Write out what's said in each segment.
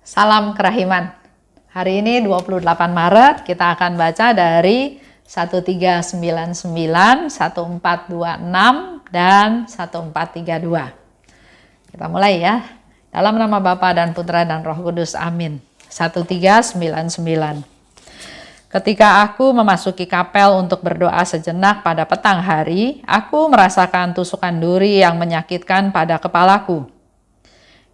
Salam kerahiman. Hari ini 28 Maret kita akan baca dari 1399, 1426, dan 1432. Kita mulai ya. Dalam nama Bapa dan Putra dan Roh Kudus. Amin. 1399. Ketika aku memasuki kapel untuk berdoa sejenak pada petang hari, aku merasakan tusukan duri yang menyakitkan pada kepalaku.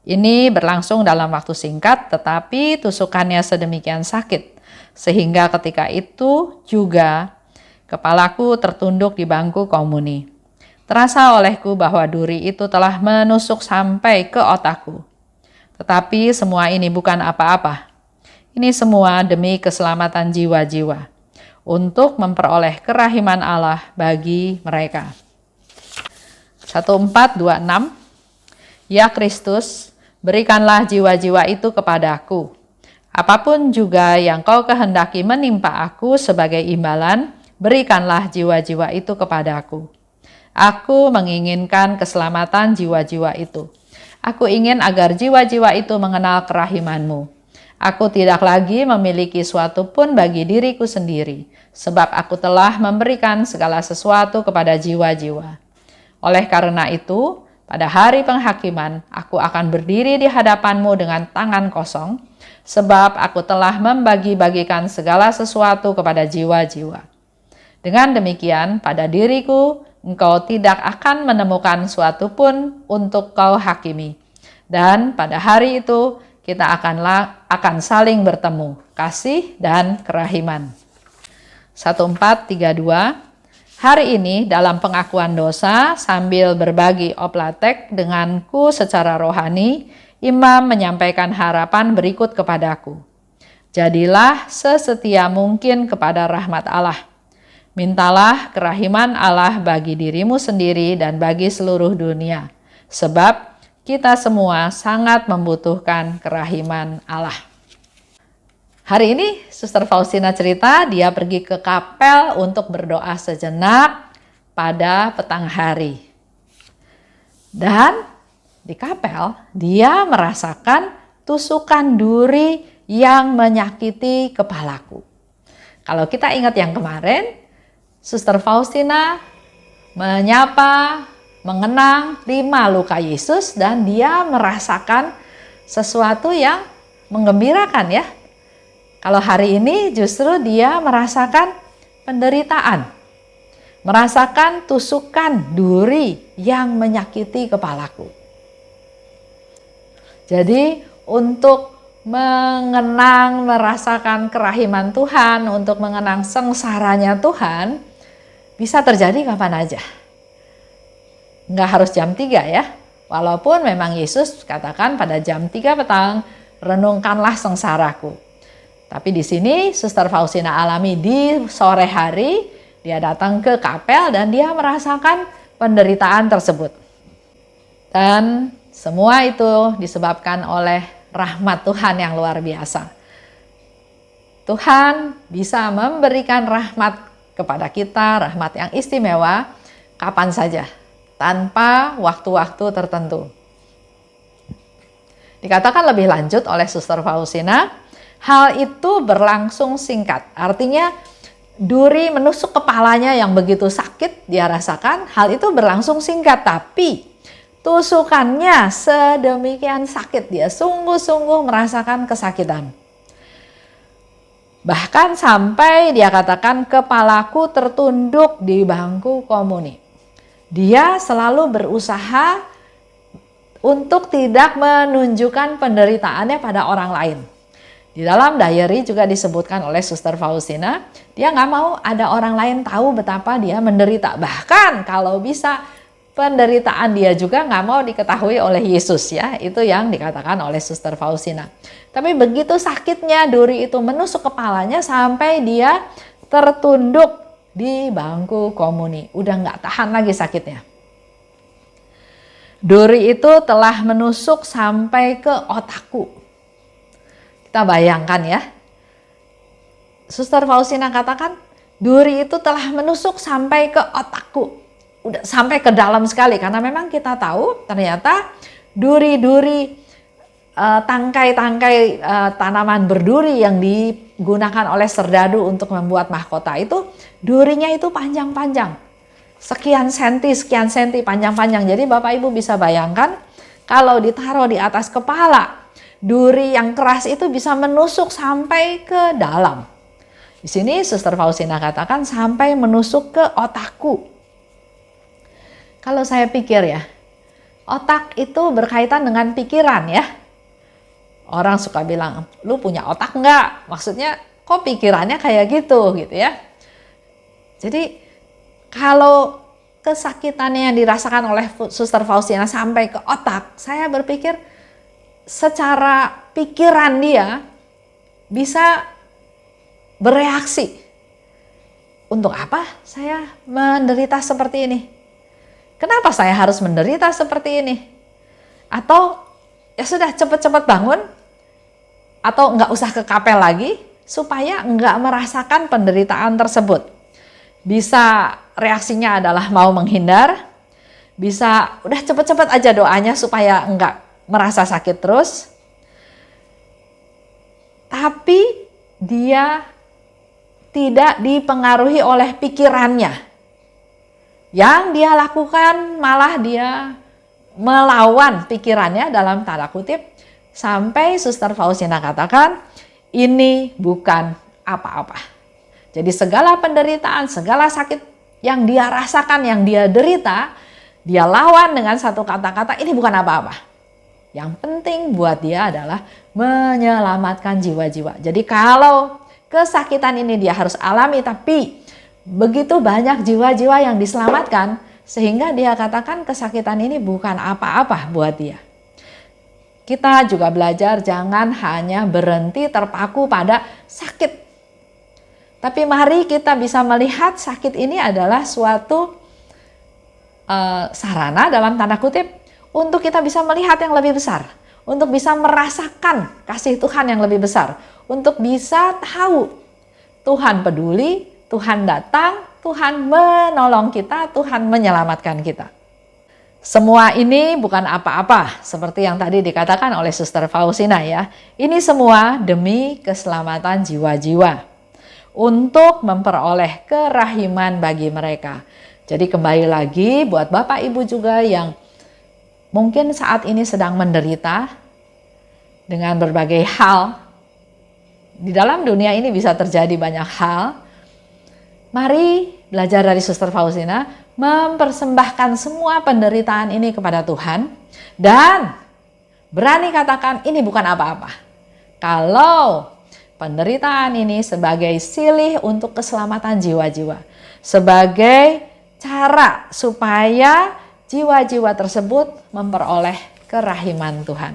Ini berlangsung dalam waktu singkat, tetapi tusukannya sedemikian sakit, sehingga ketika itu juga kepalaku tertunduk di bangku komuni. Terasa olehku bahwa duri itu telah menusuk sampai ke otakku. Tetapi semua ini bukan apa-apa. Ini semua demi keselamatan jiwa-jiwa, untuk memperoleh kerahiman Allah bagi mereka. 1426. Ya Kristus, berikanlah jiwa-jiwa itu kepadaku. Apapun juga yang kau kehendaki menimpa aku sebagai imbalan, berikanlah jiwa-jiwa itu kepadaku. Aku menginginkan keselamatan jiwa-jiwa itu. Aku ingin agar jiwa-jiwa itu mengenal kerahiman-Mu. Aku tidak lagi memiliki suatu pun bagi diriku sendiri, sebab aku telah memberikan segala sesuatu kepada jiwa-jiwa. Oleh karena itu, pada hari penghakiman, aku akan berdiri di hadapan-Mu dengan tangan kosong, sebab aku telah membagi-bagikan segala sesuatu kepada jiwa-jiwa. Dengan demikian, pada diriku, engkau tidak akan menemukan suatu pun untuk kau hakimi. Dan pada hari itu, kita akan saling bertemu, kasih dan kerahiman. 1432. Hari ini dalam pengakuan dosa sambil berbagi oplatek denganku secara rohani, imam menyampaikan harapan berikut kepadaku. Jadilah sesetia mungkin kepada rahmat Allah. Mintalah kerahiman Allah bagi dirimu sendiri dan bagi seluruh dunia, sebab kita semua sangat membutuhkan kerahiman Allah. Hari ini Suster Faustina cerita dia pergi ke kapel untuk berdoa sejenak pada petang hari. Dan di kapel dia merasakan tusukan duri yang menyakiti kepalaku. Kalau kita ingat yang kemarin, Suster Faustina menyapa, mengenang 5 luka Yesus dan dia merasakan sesuatu yang menggembirakan ya. Kalau hari ini justru dia merasakan penderitaan, merasakan tusukan duri yang menyakiti kepalaku. Jadi untuk mengenang, merasakan kerahiman Tuhan, untuk mengenang sengsaranya Tuhan, bisa terjadi kapan aja. Nggak harus jam 3 ya, walaupun memang Yesus katakan pada jam 3 petang, renungkanlah sengsaraku. Tapi di sini Suster Faustina alami di sore hari, dia datang ke kapel dan dia merasakan penderitaan tersebut. Dan semua itu disebabkan oleh rahmat Tuhan yang luar biasa. Tuhan bisa memberikan rahmat kepada kita, rahmat yang istimewa, kapan saja, tanpa waktu-waktu tertentu. Dikatakan lebih lanjut oleh Suster Faustina, hal itu berlangsung singkat. Artinya duri menusuk kepalanya yang begitu sakit dia rasakan, hal itu berlangsung singkat. Tapi tusukannya sedemikian sakit, dia sungguh-sungguh merasakan kesakitan. Bahkan sampai dia katakan kepalaku tertunduk di bangku komuni. Dia selalu berusaha untuk tidak menunjukkan penderitaannya pada orang lain. Di dalam diary juga disebutkan oleh Suster Faustina, dia nggak mau ada orang lain tahu betapa dia menderita. Bahkan kalau bisa penderitaan dia juga nggak mau diketahui oleh Yesus ya. Itu yang dikatakan oleh Suster Faustina. Tapi begitu sakitnya duri itu menusuk kepalanya sampai dia tertunduk di bangku komuni. Udah nggak tahan lagi sakitnya. Duri itu telah menusuk sampai ke otakku. Kita bayangkan ya, Suster Faustina katakan duri itu telah menusuk sampai ke otakku. Udah sampai ke dalam sekali, karena memang kita tahu ternyata duri-duri tangkai-tangkai tanaman berduri yang digunakan oleh serdadu untuk membuat mahkota itu, durinya itu panjang-panjang. Sekian senti panjang-panjang. Jadi Bapak Ibu bisa bayangkan kalau ditaruh di atas kepala, duri yang keras itu bisa menusuk sampai ke dalam. Di sini Suster Faustina katakan sampai menusuk ke otakku. Kalau saya pikir ya, otak itu berkaitan dengan pikiran ya. Orang suka bilang, lu punya otak enggak? Maksudnya kok pikirannya kayak gitu ya. Jadi kalau kesakitannya yang dirasakan oleh Suster Faustina sampai ke otak, saya berpikir secara pikiran dia bisa bereaksi. Untuk apa saya menderita seperti ini? Kenapa saya harus menderita seperti ini? Atau ya sudah cepat-cepat bangun, atau nggak usah ke kapel lagi supaya nggak merasakan penderitaan tersebut. Bisa reaksinya adalah mau menghindar, bisa udah cepet-cepet aja doanya supaya nggak merasa sakit terus. Tapi dia tidak dipengaruhi oleh pikirannya. Yang dia lakukan malah dia melawan pikirannya dalam tanda kutip, sampai Suster Faustina katakan ini bukan apa-apa. Jadi segala penderitaan, segala sakit yang dia rasakan, yang dia derita, dia lawan dengan satu kata-kata, ini bukan apa-apa. Yang penting buat dia adalah menyelamatkan jiwa-jiwa. Jadi kalau kesakitan ini dia harus alami, tapi begitu banyak jiwa-jiwa yang diselamatkan, sehingga dia katakan kesakitan ini bukan apa-apa buat dia. Kita juga belajar jangan hanya berhenti terpaku pada sakit. Tapi mari kita bisa melihat sakit ini adalah suatu sarana dalam tanda kutip untuk kita bisa melihat yang lebih besar. Untuk bisa merasakan kasih Tuhan yang lebih besar. Untuk bisa tahu Tuhan peduli, Tuhan datang, Tuhan menolong kita, Tuhan menyelamatkan kita. Semua ini bukan apa-apa, seperti yang tadi dikatakan oleh Suster Faustina ya. Ini semua demi keselamatan jiwa-jiwa, untuk memperoleh kerahiman bagi mereka. Jadi kembali lagi buat Bapak Ibu juga yang mungkin saat ini sedang menderita dengan berbagai hal. Di dalam dunia ini bisa terjadi banyak hal. Mari belajar dari Suster Faustina, mempersembahkan semua penderitaan ini kepada Tuhan dan berani katakan ini bukan apa-apa. Kalau penderitaan ini sebagai silih untuk keselamatan jiwa-jiwa, sebagai cara supaya jiwa-jiwa tersebut memperoleh kerahiman Tuhan.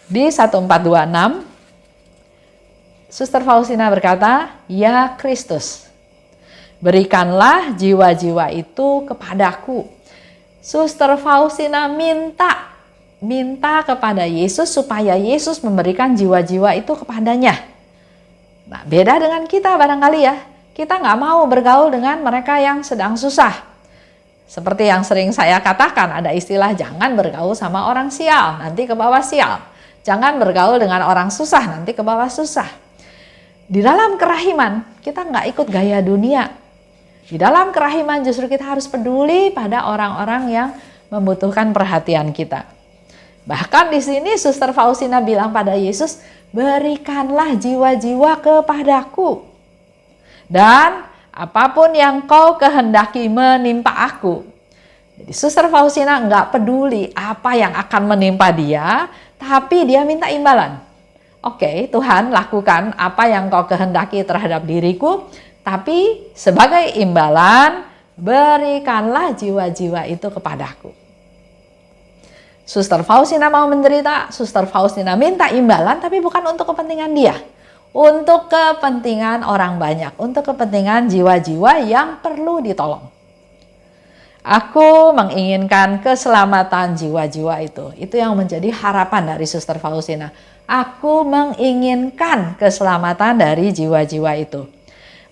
Di 1426, Suster Faustina berkata, "Ya Kristus, berikanlah jiwa-jiwa itu kepadaku." Suster Faustina minta kepada Yesus supaya Yesus memberikan jiwa-jiwa itu kepadanya. Nah, beda dengan kita barangkali ya. Kita nggak mau bergaul dengan mereka yang sedang susah. Seperti yang sering saya katakan, ada istilah jangan bergaul sama orang sial, nanti ke bawah sial. Jangan bergaul dengan orang susah, nanti ke bawah susah. Di dalam kerahiman, kita nggak ikut gaya dunia. Di dalam kerahiman justru kita harus peduli pada orang-orang yang membutuhkan perhatian kita. Bahkan di sini Suster Faustina bilang pada Yesus, berikanlah jiwa-jiwa kepadaku. Dan apapun yang kau kehendaki menimpa aku. Jadi Suster Faustina nggak peduli apa yang akan menimpa dia, tapi dia minta imbalan. Oke, Tuhan lakukan apa yang kau kehendaki terhadap diriku, tapi sebagai imbalan berikanlah jiwa-jiwa itu kepadaku. Suster Faustina mau menderita, Suster Faustina minta imbalan, tapi bukan untuk kepentingan dia. Untuk kepentingan orang banyak, untuk kepentingan jiwa-jiwa yang perlu ditolong. Aku menginginkan keselamatan jiwa-jiwa itu. Itu yang menjadi harapan dari Suster Faustina. Aku menginginkan keselamatan dari jiwa-jiwa itu.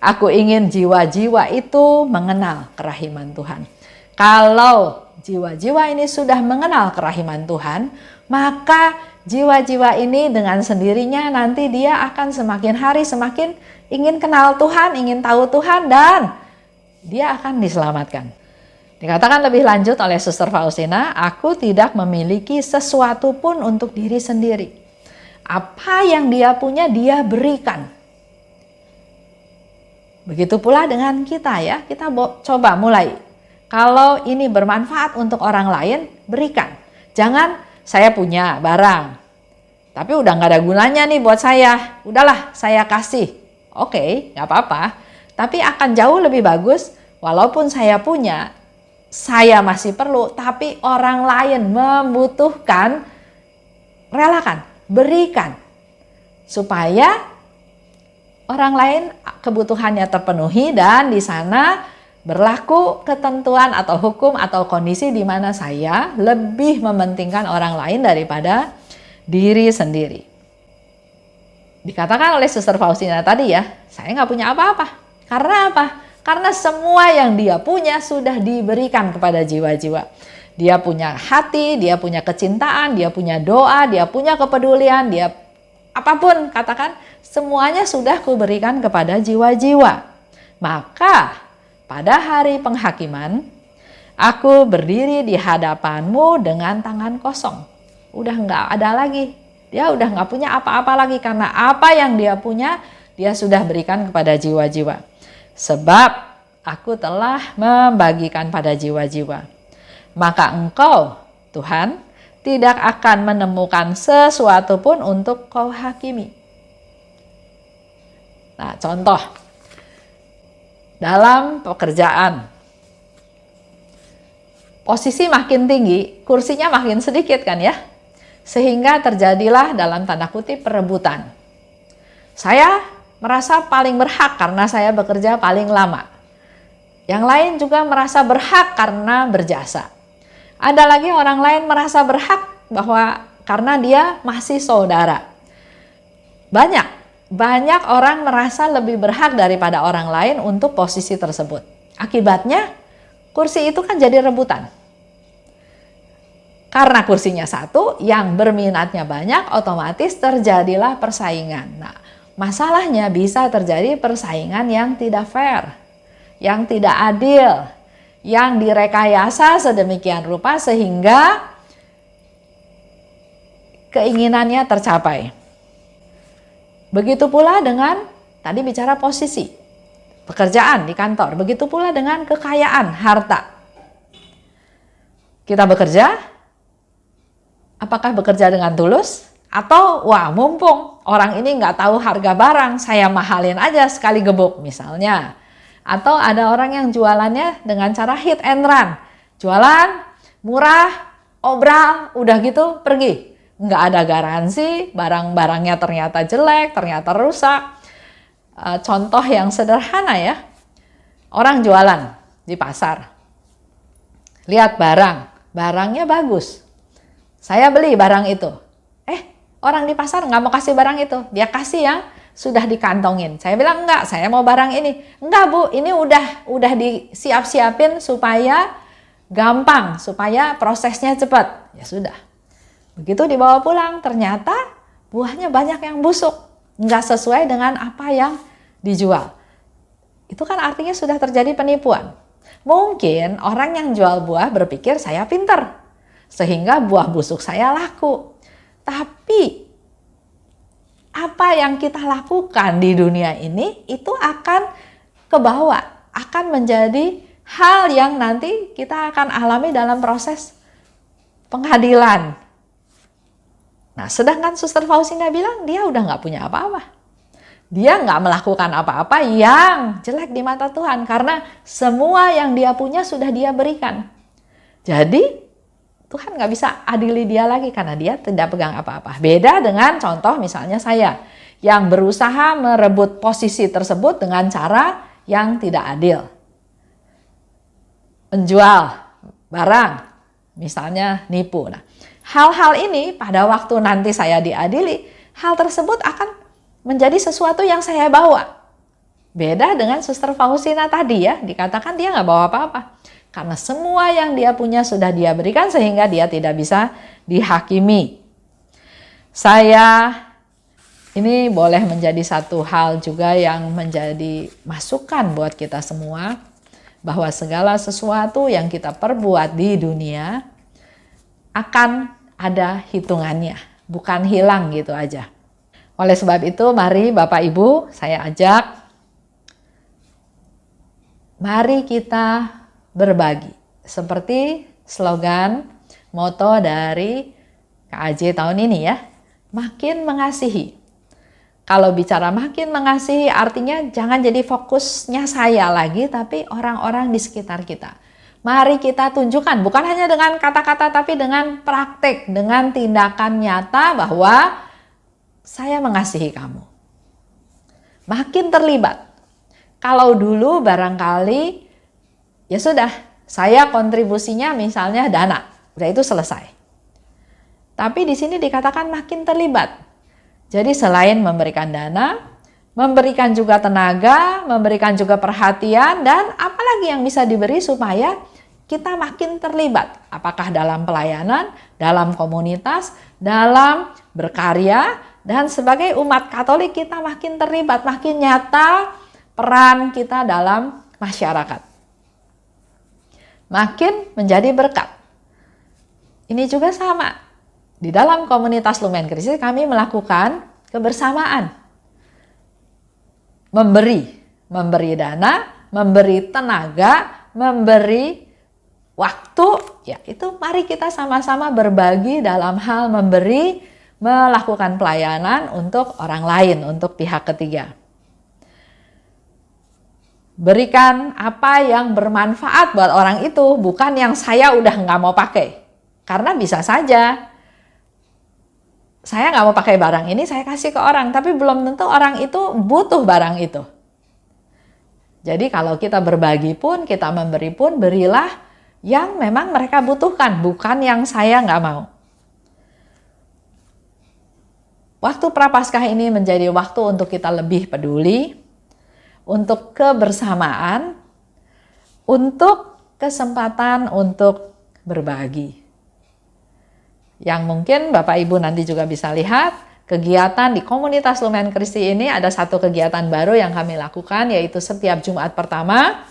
Aku ingin jiwa-jiwa itu mengenal kerahiman Tuhan. Kalau jiwa-jiwa ini sudah mengenal kerahiman Tuhan, maka jiwa-jiwa ini dengan sendirinya nanti dia akan semakin hari semakin ingin kenal Tuhan, ingin tahu Tuhan, dan dia akan diselamatkan. Dikatakan lebih lanjut oleh Suster Faustina, aku tidak memiliki sesuatu pun untuk diri sendiri. Apa yang dia punya dia berikan. Begitu pula dengan kita ya, kita coba mulai. Kalau ini bermanfaat untuk orang lain, berikan. Jangan saya punya barang, tapi udah nggak ada gunanya nih buat saya. Udahlah saya kasih. Oke, nggak apa-apa. Tapi akan jauh lebih bagus, walaupun saya punya, saya masih perlu, tapi orang lain membutuhkan, relakan, berikan. Supaya orang lain kebutuhannya terpenuhi dan di sana berlaku ketentuan atau hukum atau kondisi di mana saya lebih mementingkan orang lain daripada diri sendiri. Dikatakan oleh Suster Faustina tadi ya, saya nggak punya apa-apa. Karena apa? Karena semua yang dia punya sudah diberikan kepada jiwa-jiwa. Dia punya hati, dia punya kecintaan, dia punya doa, dia punya kepedulian, dia apapun katakan, semuanya sudah kuberikan kepada jiwa-jiwa. Maka pada hari penghakiman, aku berdiri di hadapanmu dengan tangan kosong. Udah nggak ada lagi. Dia udah nggak punya apa-apa lagi karena apa yang dia punya, dia sudah berikan kepada jiwa-jiwa. Sebab aku telah membagikan pada jiwa-jiwa. Maka engkau, Tuhan, tidak akan menemukan sesuatu pun untuk kau hakimi. Nah, contoh. Dalam pekerjaan, posisi makin tinggi, kursinya makin sedikit kan ya? Sehingga terjadilah dalam tanda kutip perebutan. Saya merasa paling berhak karena saya bekerja paling lama. Yang lain juga merasa berhak karena berjasa. Ada lagi orang lain merasa berhak bahwa karena dia masih saudara. Banyak orang merasa lebih berhak daripada orang lain untuk posisi tersebut. Akibatnya kursi itu kan jadi rebutan. Karena kursinya satu, yang berminatnya banyak, otomatis terjadilah persaingan. Nah, masalahnya bisa terjadi persaingan yang tidak fair, yang tidak adil, yang direkayasa sedemikian rupa sehingga keinginannya tercapai. Begitu pula dengan, tadi bicara posisi, pekerjaan di kantor. Begitu pula dengan kekayaan, harta. Kita bekerja, apakah bekerja dengan tulus? Atau wah mumpung orang ini nggak tahu harga barang, saya mahalin aja sekali gebuk misalnya. Atau ada orang yang jualannya dengan cara hit and run. Jualan, murah, obral, udah gitu pergi. Nggak ada garansi, barang-barangnya ternyata jelek, ternyata rusak. Contoh yang sederhana ya, orang jualan di pasar. Lihat barangnya bagus. Saya beli barang itu. Orang di pasar nggak mau kasih barang itu, dia kasih yang sudah dikantongin. Saya bilang enggak, saya mau barang ini. Enggak Bu, ini udah disiap-siapin supaya gampang, supaya prosesnya cepat. Ya sudah. Begitu dibawa pulang, ternyata buahnya banyak yang busuk, nggak sesuai dengan apa yang dijual. Itu kan artinya sudah terjadi penipuan. Mungkin orang yang jual buah berpikir saya pintar, sehingga buah busuk saya laku. Tapi apa yang kita lakukan di dunia ini itu akan kebawa, akan menjadi hal yang nanti kita akan alami dalam proses pengadilan. Nah, sedangkan Suster Faustina bilang dia udah nggak punya apa-apa. Dia nggak melakukan apa-apa yang jelek di mata Tuhan karena semua yang dia punya sudah dia berikan. Jadi Tuhan nggak bisa adili dia lagi karena dia tidak pegang apa-apa. Beda dengan contoh misalnya saya yang berusaha merebut posisi tersebut dengan cara yang tidak adil. Menjual barang, misalnya nipu. Nah, hal-hal ini pada waktu nanti saya diadili, hal tersebut akan menjadi sesuatu yang saya bawa. Beda dengan Suster Faustina tadi ya, dikatakan dia nggak bawa apa-apa. Karena semua yang dia punya sudah dia berikan sehingga dia tidak bisa dihakimi. Ini boleh menjadi satu hal juga yang menjadi masukan buat kita semua, bahwa segala sesuatu yang kita perbuat di dunia akan ada hitungannya, bukan hilang gitu aja. Oleh sebab itu, mari Bapak Ibu, saya ajak, mari kita berbagi. Seperti slogan moto dari KAJ tahun ini ya, makin mengasihi. Kalau bicara makin mengasihi artinya jangan jadi fokusnya saya lagi, tapi orang-orang di sekitar kita. Mari kita tunjukkan, bukan hanya dengan kata-kata, tapi dengan praktek, dengan tindakan nyata bahwa saya mengasihi kamu. Makin terlibat. Kalau dulu barangkali, ya sudah, saya kontribusinya misalnya dana, udah itu selesai. Tapi di sini dikatakan makin terlibat. Jadi selain memberikan dana, memberikan juga tenaga, memberikan juga perhatian, dan apalagi yang bisa diberi supaya kita makin terlibat. Apakah dalam pelayanan, dalam komunitas, dalam berkarya, dan sebagai umat Katolik kita makin terlibat, makin nyata peran kita dalam masyarakat. Makin menjadi berkat. Ini juga sama. Di dalam komunitas Lumen Kristi kami melakukan kebersamaan. Memberi dana, memberi tenaga, memberi waktu, ya itu mari kita sama-sama berbagi dalam hal memberi, melakukan pelayanan untuk orang lain, untuk pihak ketiga. Berikan apa yang bermanfaat buat orang itu, bukan yang saya udah nggak mau pakai. Karena bisa saja saya nggak mau pakai barang ini, saya kasih ke orang, tapi belum tentu orang itu butuh barang itu. Jadi kalau kita berbagi pun, kita memberi pun, berilah yang memang mereka butuhkan, bukan yang saya nggak mau. Waktu Prapaskah ini menjadi waktu untuk kita lebih peduli, untuk kebersamaan, untuk kesempatan untuk berbagi. Yang mungkin Bapak Ibu nanti juga bisa lihat, kegiatan di komunitas Lumen Kristi ini ada satu kegiatan baru yang kami lakukan, yaitu setiap Jumat pertama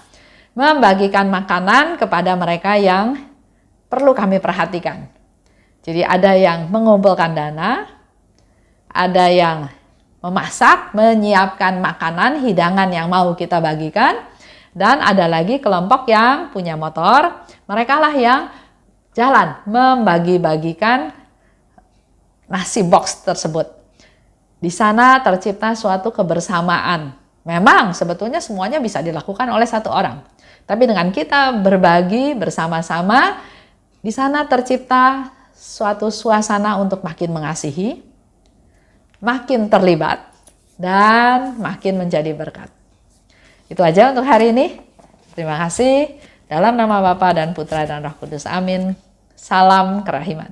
membagikan makanan kepada mereka yang perlu kami perhatikan. Jadi ada yang mengumpulkan dana, ada yang memasak, menyiapkan makanan, hidangan yang mau kita bagikan, dan ada lagi kelompok yang punya motor, mereka lah yang jalan membagi-bagikan nasi box tersebut. Di sana tercipta suatu kebersamaan. Memang sebetulnya semuanya bisa dilakukan oleh satu orang. Tapi dengan kita berbagi bersama-sama, di sana tercipta suatu suasana untuk makin mengasihi, makin terlibat, dan makin menjadi berkat. Itu aja untuk hari ini. Terima kasih. Dalam nama Bapa dan Putra dan Roh Kudus. Amin. Salam kerahiman.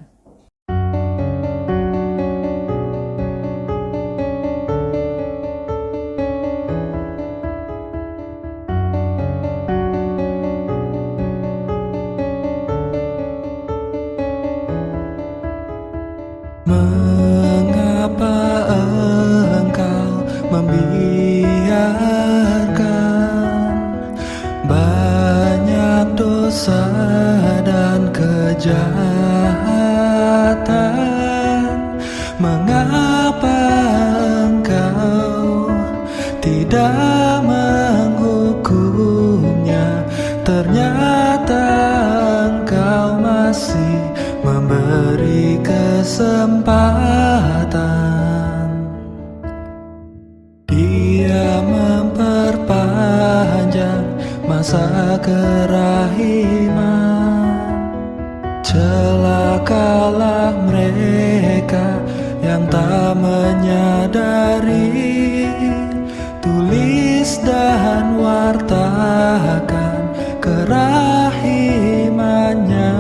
Mengapa engkau membiarkan banyak dosa dan kejahatan? Mengapa engkau tidak menghukumnya? Ternyata engkau masih memberi kesempatan. Dia memperpanjang masa kerahiman. Celakalah mereka yang tak menyadari. Tulis dan wartakan kerahimannya.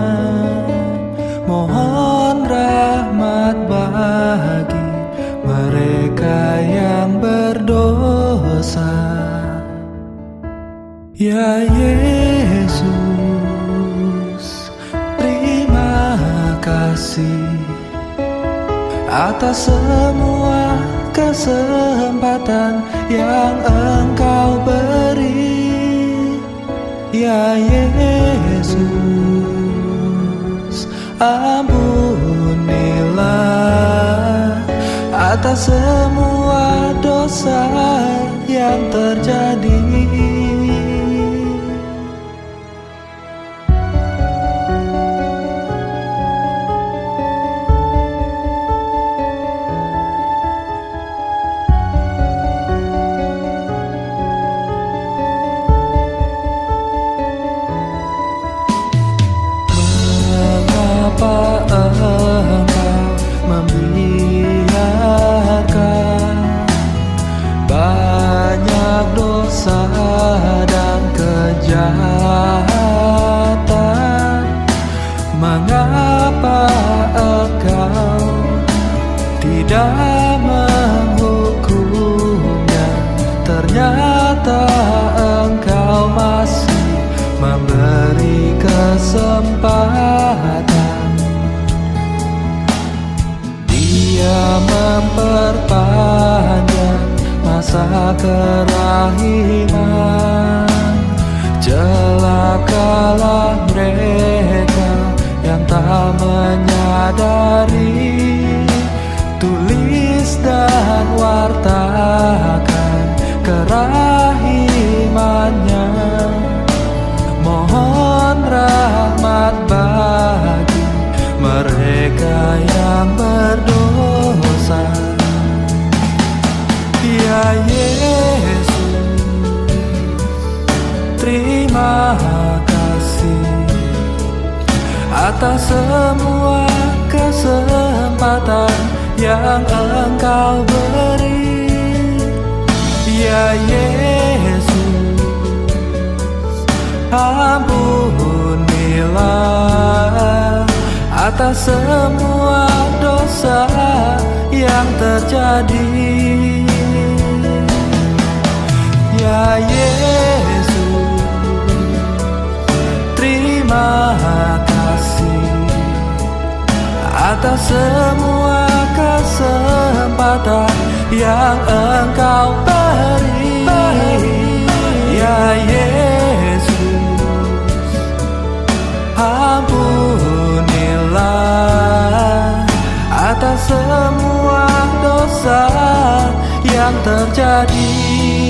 Mohon rahmat bagi mereka yang berdosa. Ya Yesus, terima kasih atas semua kesempatan yang Engkau beri. Ya Yesus, ampunilah atas semua dosa yang terjadi. Mengapa Engkau membiarkan banyak dosa dan kejahatan? Mengapa Engkau tidak menghukumnya? Ternyata Engkau masih memberi kesempatan. Dia memperpanjang masa kerahiman. Celakalah mereka yang tak menyadari. Tulis dan wartakan kerahimannya. Mohon rahmat bagi mereka yang berdosa. Ya Yesus, terima kasih atas semua kesempatan yang Engkau beri. Ya Yesus, ampunilah atas semua dosa yang terjadi. Ya Yesus, terima kasih atas semua kesempatan yang Engkau beri. Ya Yesus, ampunilah atas semua dosa yang terjadi.